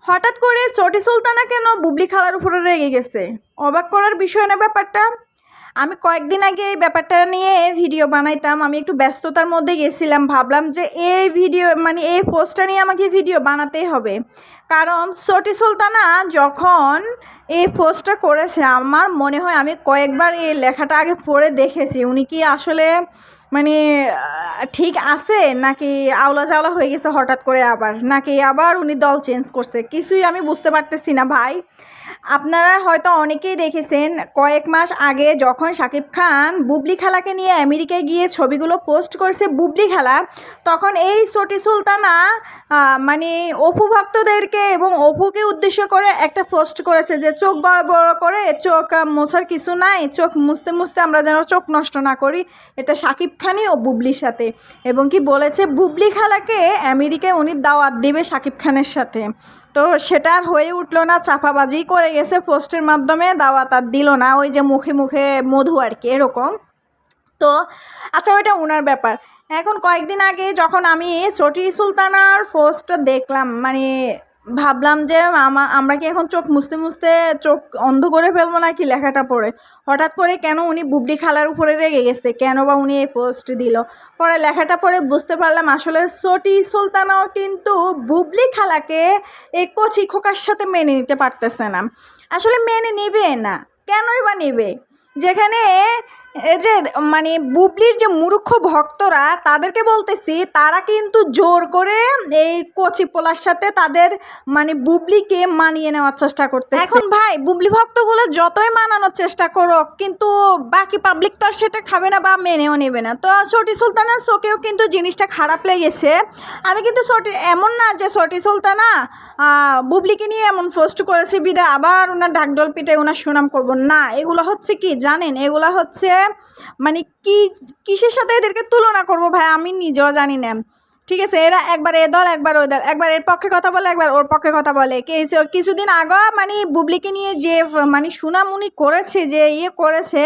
হঠাৎ করে চটি সুলতানা কেন বুবলি খালার উপরে রেগে গেছে? অবাক করার বিষয় না ব্যাপারটা। আমি কয়েকদিন আগে এই ব্যাপারটা নিয়ে ভিডিও বানাইতাম, আমি একটু ব্যস্ততার মধ্যে গেছিলাম। ভাবলাম যে এই ভিডিও এই পোস্টটা নিয়ে আমাকে ভিডিও বানাতেই হবে, কারণ চটি সুলতানা যখন এই পোস্টটা করেছে আমার মনে হয় আমি কয়েকবার এই লেখাটা আগে পড়ে দেখেছি। উনি কি আসলে ঠিক আছে নাকি আওলা চাওলা হয়ে গেছে হঠাৎ করে, নাকি আবার উনি দল চেঞ্জ করছে, কিছুই আমি বুঝতে পারতেছি না ভাই। আপনারা হয়তো অনেকেই দেখেছেন কয়েক মাস আগে যখন শাকিব খান বুবলি খালাকে নিয়ে আমেরিকায় গিয়ে ছবিগুলো পোস্ট করছে বুবলি খালা, তখন এই চটি সুলতানা অপু ভক্তদেরকে এবং অপুকে উদ্দেশ্য করে একটা পোস্ট করেছে যে চোখ বড় বড় করে, চোখ মোছার কিছু নাই, চোখ মুছতে মুছতে আমরা যেন চোখ নষ্ট না করি। এটা শাকিব খানই ও বুবলির সাথে, এবং কি বলেছে বুবলি খালাকে আমেরিকায় উনি দাওয়াত দিবে শাকিব খানের সাথে। তো সেটা আর হয়ে উঠলো না, চাপাবাজি করে গেছে পোস্টের মাধ্যমে, দাওয়াত আর দিল না, ওই যে মুখে মুখে মধু আর কি এরকম। তো আচ্ছা, ওইটা ওনার ব্যাপার। এখন কয়েকদিন আগে যখন আমি চটি সুলতানার পোস্টটা দেখলাম, ভাবলাম যে আমরা কি এখন চোখ মুছতে মুছতে চোখ অন্ধ করে ফেলবো নাকি লেখাটা পড়ে? হঠাৎ করে কেন উনি বুবলি খালার উপরে রেগে গেছে, কেন বা উনি এই পোস্ট দিল? পরে লেখাটা পড়ে বুঝতে পারলাম আসলে চটি সুলতানাও কিন্তু বুবলি খালাকে এই কচি খোকার সাথে মেনে নিতে পারতেছে না। আসলে মেনে নেবে না, কেনই বা নেবে? যেখানে এই যে বুবলির যে মূর্খ ভক্তরা, তাদেরকে বলতেছি, তারা কিন্তু জোর করে এই কচি পোলার সাথে তাদের বুবলিকে মানিয়ে নেওয়ার চেষ্টা করতেছে। এখন ভাই বুবলি ভক্তগুলো যতই মানানোর চেষ্টা করুক, কিন্তু বাকি পাবলিক তো আর সেটা খাবে না বা মেনেও নেবে না। তো চটি সুলতানার চোখেও কিন্তু জিনিসটা খারাপ লেগেছে। আমি কিন্তু এমন না যে চটি সুলতানা বুবলিকে নিয়ে এমন পোস্ট করেছে বিদায় আবার ওনার ঢাকঢোল পিটে ওনার সুনাম করবো না। এগুলো হচ্ছে কি জানেন, এগুলো হচ্ছে কিসের সাথে এদেরকে তুলনা করবো ভাই আমি নিজেও জানি না। ঠিক আছে, এরা একবার এ দল একবার ওই দল, একবার এর পক্ষে কথা বলে একবার ওর পক্ষে কথা বলে। কিছুদিন আগে বুবলিকে নিয়ে যে সুনাম উনি করেছে, যে করেছে,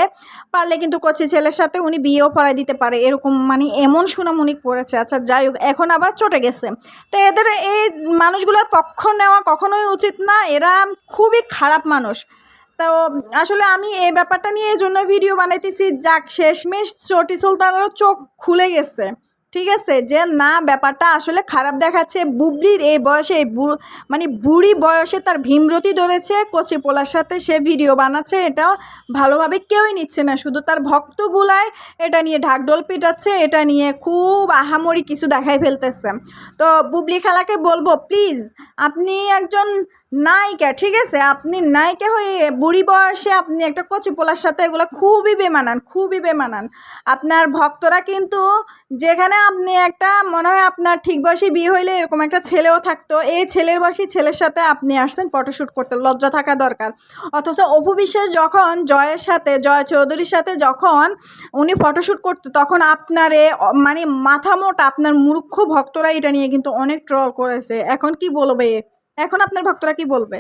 পারলে কিন্তু কচি ছেলের সাথে উনি বিয়েও পড়াই দিতে পারে, এরকম এমন সুনাম উনি করেছে। আচ্ছা যাই হোক, এখন আবার চটে গেছে। তো এদের এই মানুষগুলোর পক্ষ নেওয়া কখনোই উচিত না, এরা খুবই খারাপ মানুষ। তো আসলে আমি এই ব্যাপারটা নিয়ে এই জন্য ভিডিও বানাইতেছি, যাক শেষমেশ চটি সুলতানেরও চোখ খুলে গেছে। ঠিক আছে, যে না ব্যাপারটা আসলে খারাপ দেখাচ্ছে। বুবলির এই বয়সে বুড়ি বয়সে তার ভীমরতি ধরেছে, কচি পোলার সাথে সে ভিডিও বানাচ্ছে, এটা ভালোভাবে কেউই নিচ্ছে না, শুধু তার ভক্তগুলাই এটা নিয়ে ঢাকঢোল পিটাচ্ছে, এটা নিয়ে খুব আহামরি কিছু দেখাই ফেলতেছে। তো বুবলি খালাকে বলবো, প্লিজ আপনি একজন নায়িকা, ঠিক আছে, আপনি নায়িকা হয়ে বুড়ি বয়সে আপনি একটা কচি পোলার সাথে, এগুলো খুবই বেমানান। আপনার ভক্তরা কিন্তু, যেখানে আপনি একটা মনে হয় আপনার ঠিক বয়সী বিয়ে হইলে এরকম একটা ছেলেও থাকতো, এই ছেলের বয়সী ছেলের সাথে আপনি আসছেন ফটোশ্যুট করতে, লজ্জা থাকা দরকার। অথচ অপু বিশ্বাস যখন জয় চৌধুরীর সাথে যখন উনি ফটোশ্যুট করতো, তখন আপনার মাথা মোটা আপনার মূর্খ ভক্তরা এটা নিয়ে কিন্তু অনেক ট্রল করেছে। এখন কি বলবে, এখন আপনার ভক্তরা কি বলবে?